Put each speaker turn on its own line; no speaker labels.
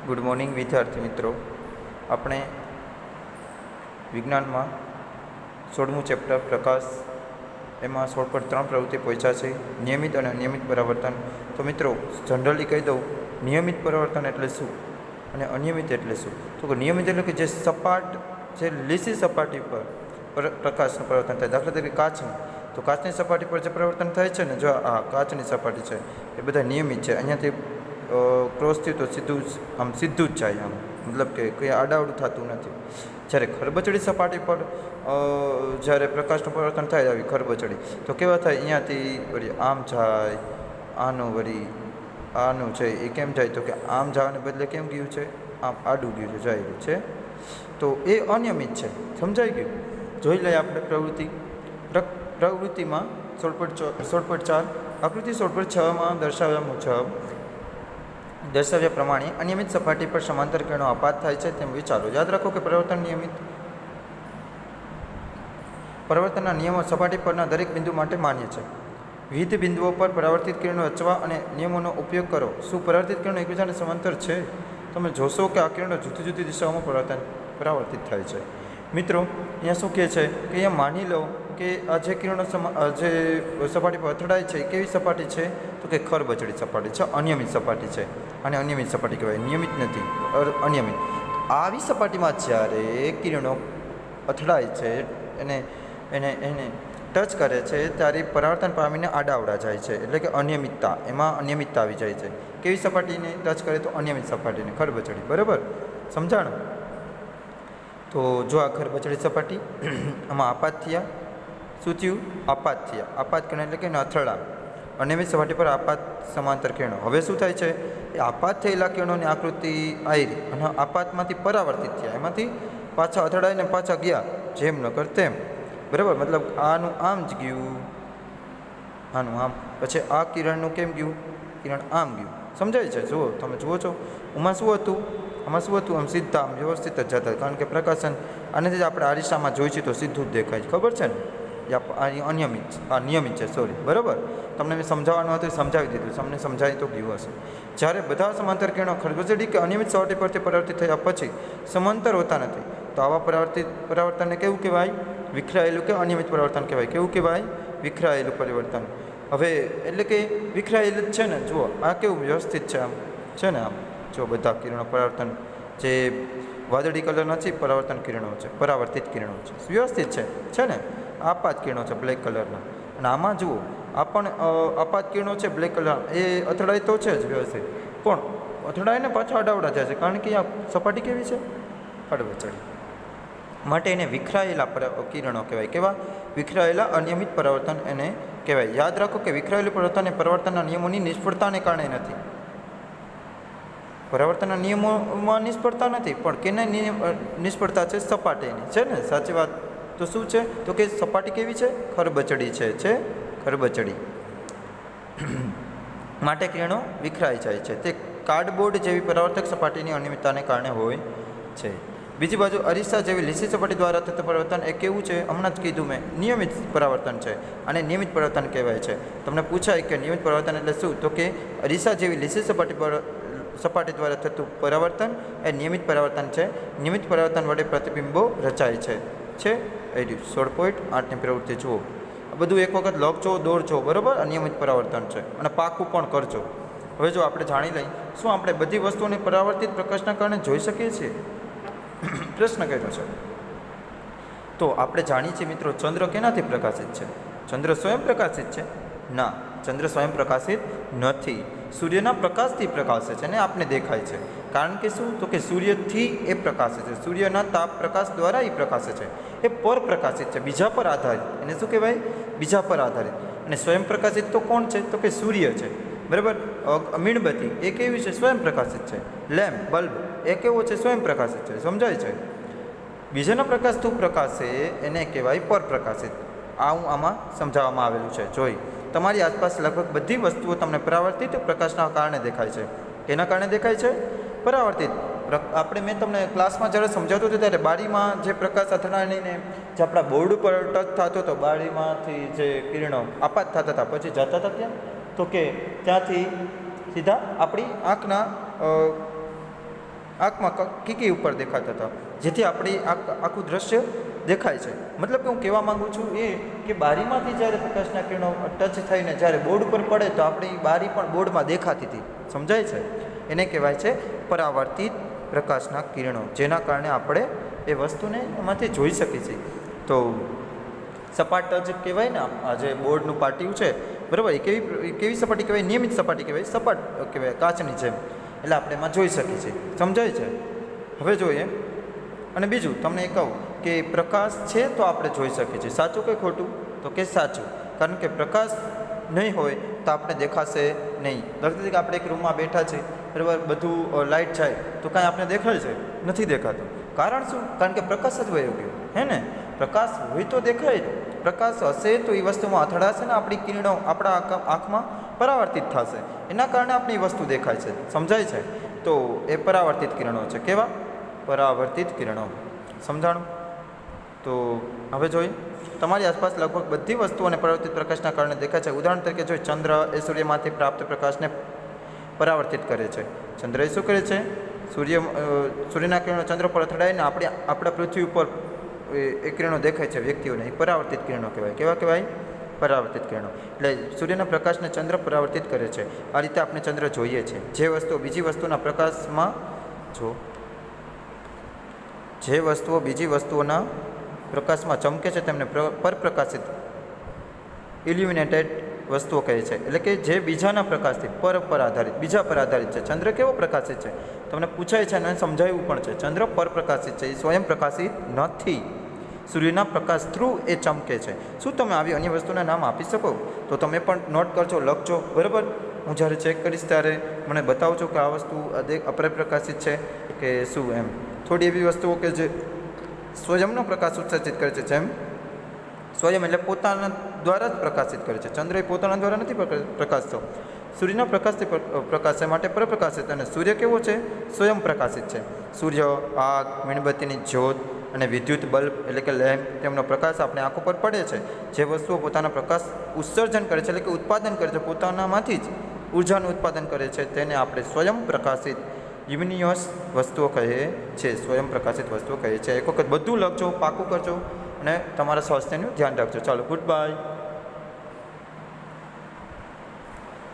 Good morning વિદ્યાર્થી મિત્રો. આપણે વિજ્ઞાનમાં 16મું ચેપ્ટર પ્રકાશ એમાં 16.3 પ્રવૃત્તિ પહોંચ્યા છે, નિયમિત અને અનિયમિત પરાવર્તન. તો મિત્રો જનરલી કહી દઉં, નિયમિત પરાવર્તન એટલે શું અને અનિયમિત એટલે શું. તો નિયમિત એટલે કે જે સપાટ, જે લીસી સપાટી પર પ્રકાશનું પરિવર્તન થાય. દાખલા તરીકે કાચનું, તો કાચની સપાટી પર જે પરિવર્તન થાય છે ને, જો આ કાચની સપાટી છે એ બધા નિયમિત છે. અહીંયાથી ક્રોસ થયું તો સીધું જ જાય, આમ મતલબ કે કંઈ આડાવડું થતું નથી. જ્યારે ખરબચડી સપાટી પર જ્યારે પ્રકાશનું પરિવર્તન થાય, આવી ખરબચડી, તો કેવા થાય, અહીંયાથી વળી આમ જાય, આનું છે એ કેમ જાય, તો કે આમ જવાને બદલે કેમ ગયું છે, આમ આડું ગયું છે, જાય છે. તો એ અનિયમિત છે. સમજાઈ ગયું? જોઈ લઈએ આપણે પ્રવૃત્તિમાં 16.4 આકૃતિ 16.6માં દર્શાવ્યા પ્રમાણે અનિયમિત સપાટી પર સમાંતર કિરણો આપાત થાય છે તેમ વિચારો. યાદ રાખો કે પરિવર્તનના નિયમો સપાટી પરના દરેક બિંદુ માટે માન્ય છે. વિવિધ બિંદુઓ પર પરાવર્તિત કિરણો રચવા અને નિયમોનો ઉપયોગ કરો. શું પરાવર્તિત કિરણો એકબીજાને સમાંતર છે? તમે જોશો કે આ કિરણો જુદી જુદી દિશાઓમાં પરાવર્તિત થાય છે. મિત્રો અહીંયા શું કહે છે કે અહીંયા માની લો કે આ જે કિરણો જે સપાટી પર અથડાય છે એ કેવી સપાટી છે, તો કે ખરબચડી સપાટી છે, અનિયમિત સપાટી છે. અને અનિયમિત સપાટી કહેવાય, નિયમિત નથી, અનિયમિત. આવી સપાટીમાં જ્યારે કિરણો અથડાય છે, એને ટચ કરે છે, ત્યારે પરાવર્તન પામીને આડાવડા જાય છે, એટલે કે અનિયમિતતા, એમાં અનિયમિતતા આવી જાય છે. કેવી સપાટીને ટચ કરે? તો અનિયમિત સપાટીને, ખરબચડી. બરાબર, સમજાણ? તો જો આ ખરબચડી સપાટી, આમાં આપાત થયા. શું થયું? આપાત થયા. આપાત કિરણ એટલે કે અથડા. અનિયમિત સપાટી પર આપાત સમાંતર કિરણો. હવે શું થાય છે? એ આપાત થયેલા કિરણોની આકૃતિ આવી અને આપાતમાંથી પરાવર્તિત થયા, એમાંથી પાછા અથડાઈને પાછા ગયા, જેમ ન કર તેમ. બરાબર, મતલબ આનું આમ જ ગયું, આનું આમ, પછી આ કિરણનું કેમ ગયું? કિરણ આમ ગયું. સમજાય છે? જુઓ, તમે જુઓ છો, આમાં શું હતું? આમ સીધા, આમ વ્યવસ્થિત જ જતા, કારણ કે પ્રકાશન આનાથી જ આપણે આ દિશામાં જોઈશું તો સીધું જ દેખાય છે. ખબર છે ને? નિયમિત છે, સોરી. બરાબર, તમને મેં સમજાવવાનું હતું, સમજાવી દીધું, તમને સમજાવી તો ગયું હશે. જ્યારે બધા સમાંતર કિરણો ખરબચડી કે અનિયમિત સપાટી પરથી પરાવર્તિત થયા પછી સમાંતર હોતા નથી, તો આવા પરાવર્તનને કેવું કહેવાય? વિખરાયેલું કે અનિયમિત પરિવર્તન કહેવાય. કેવું કહેવાય? વિખરાયેલું પરિવર્તન. હવે એટલે કે વિખરાયેલું જ છે ને. જુઓ, આ કેવું વ્યવસ્થિત છે, આમ છે ને, આમ જો બધા કિરણો પરાવર્તન, જે વાદળી કલરના છે પરાવર્તિત કિરણો છે, વ્યવસ્થિત છે ને. આપાત કિરણો છે બ્લેક કલરના, અને આમાં જુઓ, આ પણ આપાત કિરણો છે બ્લેક કલર, એ અથડાય તો છે જ વ્યવસ્થિત, પણ અથડાઈને પાછા આડાવડા જાય છે, કારણ કે આ સપાટી કેવી છે? ખરબચડી. માટે એને વિખરાયેલા કિરણો કહેવાય. કેવા? વિખરાયેલા અનિયમિત પરાવર્તન એને કહેવાય. યાદ રાખો કે વિખરાયેલું પરિવર્તન એ પરાવર્તનના નિયમોની નિષ્ફળતાને કારણે નથી. પરાવર્તનના નિયમોમાં નિષ્ફળતા નથી, પણ કેને નિષ્ફળતા છે? સપાટીની છે ને. સાચી વાત. તો શું છે? તો કે સપાટી કેવી છે? ખરબચડી છે ખરબચડી. માટે કિરણો વિખરાઈ જાય છે. તે કાર્ડબોર્ડ જેવી પરાવર્તક સપાટીની અનિયમિતતાને કારણે હોય છે. બીજી બાજુ અરીસા જેવી લીસી સપાટી દ્વારા થતું પરિવર્તન એ કેવું છે? હમણાં જ કીધું મેં, નિયમિત પરાવર્તન છે, અને નિયમિત પરિવર્તન કહેવાય છે. તમને પૂછાય કે નિયમિત પરિવર્તન એટલે શું? તો કે અરીસા જેવી લીસી સપાટી દ્વારા થતું પરિવર્તન એ નિયમિત પરિવર્તન છે. નિયમિત પરિવર્તન વડે પ્રતિબિંબો રચાય છે. 16.8ની પ્રવૃત્તિ જુઓ. આ બધું એક વખત લખજો, દોરજો. બરાબર, અનિયમિત પરાવર્તન છે, અને પાકું પણ કરજો. હવે જો આપણે જાણી લઈએ, શું આપણે બધી વસ્તુઓને પરાવર્તિત પ્રકાશના કારણે જોઈ શકીએ છીએ? પ્રશ્ન કર્યો છે. તો આપણે જાણીએ છીએ મિત્રો, ચંદ્ર કેનાથી પ્રકાશિત છે? ચંદ્ર સ્વયં પ્રકાશિત છે? ના, ચંદ્ર સ્વયં પ્રકાશિત નથી. સૂર્યના પ્રકાશથી પ્રકાશે છે ને આપને દેખાય છે. કારણ કે શું? તો કે સૂર્યથી એ પ્રકાશે છે, સૂર્યના તાપ પ્રકાશ દ્વારા એ પ્રકાશે છે. એ પર પ્રકાશિત છે, બીજા પર આધારિત. એને શું કહેવાય? બીજા પર આધારિત. અને સ્વયં પ્રકાશિત તો કોણ છે? તો કે સૂર્ય છે. બરાબર. મીણબત્તી એ કેવી છે? સ્વયં પ્રકાશિત છે. લેમ્પ, બલ્બ એ કેવો છે? સ્વયં પ્રકાશિત છે. સમજાય છે? બીજાના પ્રકાશથી પ્રકાશે એને કહેવાય પર પ્રકાશિત. આમાં સમજાવવામાં આવેલું છે. જોઈ, તમારી આસપાસ લગભગ બધી વસ્તુઓ તમને પરાવર્તિત પ્રકાશના કારણે દેખાય છે. એના કારણે દેખાય છે? પરાવર્તિત. મેં તમને ક્લાસમાં જ્યારે સમજાવતું હતું ત્યારે બારીમાં જે પ્રકાશ અથડાઈને જે આપણા બોર્ડ ઉપર ટચ થતો હતો, બારીમાંથી જે કિરણો આપાત થતા હતા, પછી જતા હતા ત્યાં, તો કે ત્યાંથી સીધા આપણી આંખના આંખમાં કીકી ઉપર દેખાતા હતા, જેથી આપણી આખું દ્રશ્ય દેખાય છે. મતલબ કે હું કહેવા માગું છું એ કે બારીમાંથી જ્યારે પ્રકાશના કિરણો ટચ થઈને જ્યારે બોર્ડ ઉપર પડે તો આપણી બારી પણ બોર્ડમાં દેખાતી હતી. સમજાય છે? એને કહેવાય છે પરાવર્તિત પ્રકાશના કિરણો, જેના કારણે આપણે એ વસ્તુને એમાંથી જોઈ શકીએ છીએ. તો સપાટ ટચ કહેવાય ને, આ જે બોર્ડનું પાટિયું છે બરાબર, એ કેવી સપાટી કહેવાય? નિયમિત સપાટી કહેવાય, સપાટ કહેવાય, કાચની જેમ. એટલે આપણે એમાં જોઈ શકીએ છીએ. સમજાય છે? હવે જોઈએ. અને બીજું તમને એ કહું કે પ્રકાશ છે તો આપણે જોઈ શકીએ છીએ. સાચું કે ખોટું? તો કે સાચું. કારણ કે પ્રકાશ નહીં હોય તો આપણે દેખાશે નહીં. દાખલા તરીકે આપણે એક રૂમમાં બેઠા છીએ બરાબર, બધું લાઇટ જાય તો કાંઈ આપણે દેખાય છે? નથી દેખાતું. કારણ શું? કારણ કે પ્રકાશ જ વયો ગયો, હે ને? પ્રકાશ હોય તો દેખાય જ. પ્રકાશ હશે તો એ વસ્તુમાં અથડાશે ને આપણી કિરણો આપણા આંખમાં પરાવર્તિત થશે, એના કારણે આપણે એ વસ્તુ દેખાય છે. સમજાય છે? તો એ પરાવર્તિત કિરણો છે. કેવા? પરાવર્તિત કિરણો. સમજાણું? તો હવે જોઈએ. તમારી આસપાસ લગભગ બધી વસ્તુઓને પરાવર્તિત પ્રકાશના કારણે દેખાય છે. ઉદાહરણ તરીકે જોઈએ, ચંદ્ર એ સૂર્યમાંથી પ્રાપ્ત પ્રકાશને પરાવર્તિત કરે છે. ચંદ્ર એ શું કરે છે? સૂર્યના કિરણો ચંદ્ર પર અથડાઈને આપણા પૃથ્વી ઉપર એ કિરણો દેખાય છે વ્યક્તિઓને, એ પરાવર્તિત કિરણો કહેવાય. કેવા કહેવાય? પરાવર્તિત કિરણો. એટલે સૂર્યના પ્રકાશને ચંદ્ર પરાવર્તિત કરે છે. આ રીતે આપણે ચંદ્ર જોઈએ છીએ. જે વસ્તુઓ બીજી વસ્તુના પ્રકાશમાં જે વસ્તુઓ બીજી વસ્તુઓના પ્રકાશમાં ચમકે છે તેમને પરપ્રકાશિત ઇલ્યુમિનેટેડ વસ્તુઓ કહે છે. એટલે કે જે બીજાના પ્રકાશથી બીજા પર આધારિત છે. ચંદ્ર કેવો પ્રકાશિત છે? તમને પૂછાય છે અને સમજાવ્યું પણ છે. ચંદ્ર પરપ્રકાશિત છે, એ સ્વયં પ્રકાશિત નથી. સૂર્યના પ્રકાશ થ્રુ એ ચમકે છે. શું તમે આવી અન્ય વસ્તુના નામ આપી શકો? તો તમે પણ નોટ કરજો, લખજો બરાબર. હું જ્યારે ચેક કરીશ ત્યારે મને બતાવજો કે આ વસ્તુ અપરપ્રકાશિત છે કે શું એમ. થોડી એવી વસ્તુઓ કે જે સ્વયંનો પ્રકાશ ઉત્સર્જિત કરે છે, જેમ સ્વયં એટલે પોતાના દ્વારા જ પ્રકાશિત કરે છે. ચંદ્ર એ પોતાના દ્વારા નથી પ્રકાશતો, સૂર્યના પ્રકાશથી પ્રકાશ છે, માટે પરપ્રકાશિત. અને સૂર્ય કેવો છે? સ્વયં પ્રકાશિત છે. સૂર્ય, આગ, મીણબત્તીની જ્યોત અને વિદ્યુત બલ્બ એટલે કે લેમ્પ, તેમનો પ્રકાશ આપણે આંખો પર પડે છે. જે વસ્તુઓ પોતાના પ્રકાશ ઉત્સર્જન કરે છે એટલે કે ઉત્પાદન કરે છે, પોતાનામાંથી જ ઉર્જાનું ઉત્પાદન કરે છે, તેને આપણે સ્વયં પ્રકાશિત લ્યુમિનિયસ વસ્તુઓ કહે છે. સ્વયં પ્રકાશિત વસ્તુઓ કહે છે. એક વખત બધું લખજો, પાકું કરજો અને તમારા સ્વાસ્થ્યનું ધ્યાન રાખજો. ચાલો, ગુડ બાય.